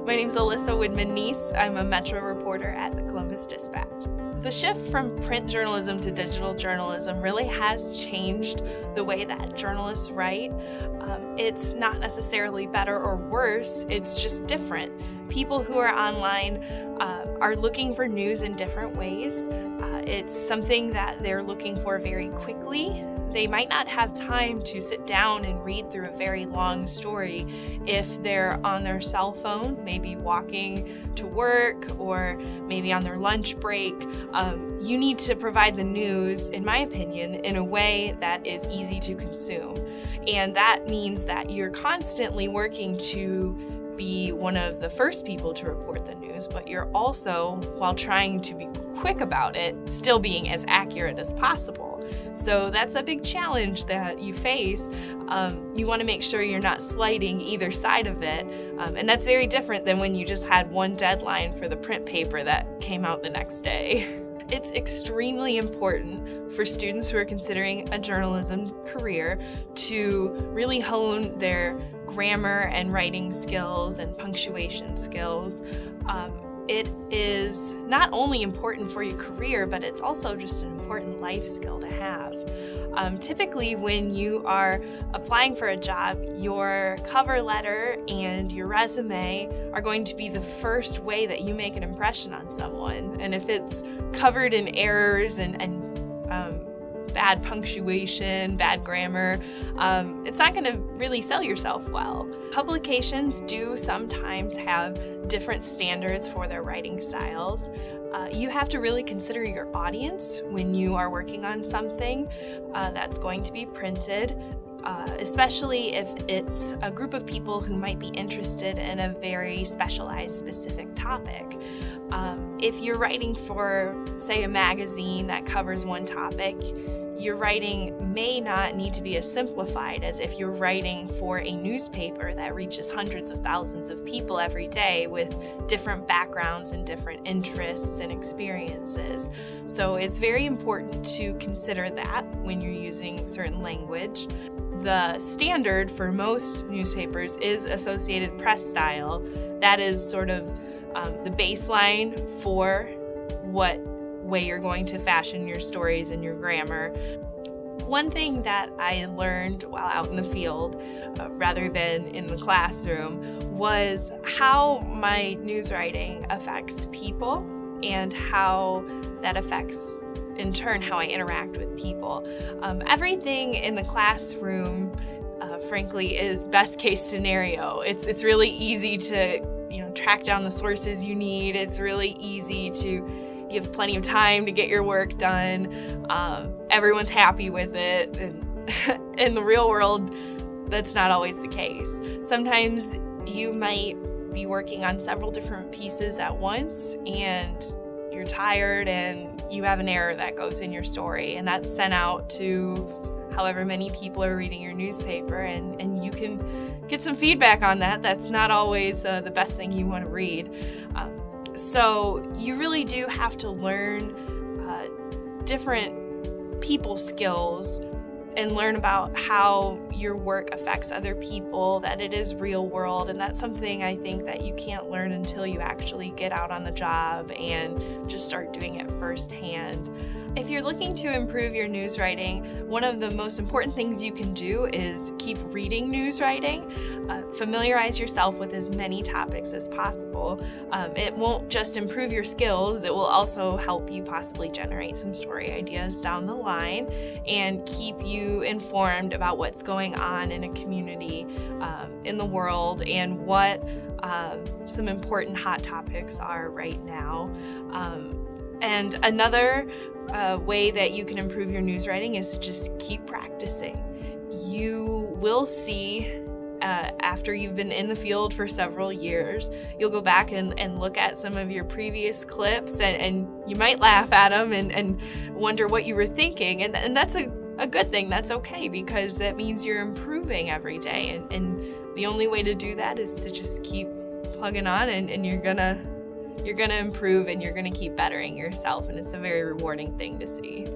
My name's Alissa Widman Neese. I'm a Metro reporter at the Columbus Dispatch. The shift from print journalism to digital journalism really has changed the way that journalists write. It's not necessarily better or worse, it's just different. People who are online are looking for news in different ways. It's something that they're looking for very quickly. They might not have time to sit down and read through a very long story if they're on their cell phone, maybe walking to work or maybe on their lunch break. You need to provide the news, in my opinion, in a way that is easy to consume. And that means that you're constantly working to be one of the first people to report the news, but you're also, while trying to be quick about it, still being as accurate as possible. So that's a big challenge that you face. You want to make sure you're not slighting either side of it, and that's very different than when you just had one deadline for the print paper that came out the next day. It's extremely important for students who are considering a journalism career to really hone their grammar and writing skills and punctuation skills. It is not only important for your career, but it's also just an important life skill to have. Typically, when you are applying for a job, your cover letter and your resume are going to be the first way that you make an impression on someone. And if it's covered in errors and bad punctuation, bad grammar, it's not going to really sell yourself well. Publications do sometimes have different standards for their writing styles. You have to really consider your audience when you are working on something that's going to be printed, especially if it's a group of people who might be interested in a very specialized, specific topic. If you're writing for, say, a magazine that covers one topic, your writing may not need to be as simplified as if you're writing for a newspaper that reaches hundreds of thousands of people every day with different backgrounds and different interests and experiences. So it's very important to consider that when you're using certain language. The standard for most newspapers is Associated Press style. That is sort of the baseline for what way you're going to fashion your stories and your grammar. One thing that I learned while out in the field, rather than in the classroom, was how my news writing affects people and how that affects, in turn, how I interact with people. Everything in the classroom, frankly, is best case scenario. It's really easy to track down the sources you need. It's really easy you have plenty of time to get your work done. Everyone's happy with it. And in the real world, that's not always the case. Sometimes you might be working on several different pieces at once and you're tired and you have an error that goes in your story, and that's sent out to however many people are reading your newspaper, and you can get some feedback on that. That's not always the best thing you want to read. So you really do have to learn different people skills and learn about how your work affects other people, that it is real world, and that's something I think that you can't learn until you actually get out on the job and just start doing it firsthand. If you're looking to improve your news writing, one of the most important things you can do is keep reading news writing. Familiarize yourself with as many topics as possible. It won't just improve your skills, it will also help you possibly generate some story ideas down the line and keep you informed about what's going on in a community, in the world, and what some important hot topics are right now. And another way that you can improve your news writing is to just keep practicing. You will see, after you've been in the field for several years, you'll go back and look at some of your previous clips, and you might laugh at them and wonder what you were thinking. And that's a good thing. That's okay, because that means you're improving every day. And the only way to do that is to just keep plugging on, and you're gonna improve and you're gonna keep bettering yourself, and it's a very rewarding thing to see.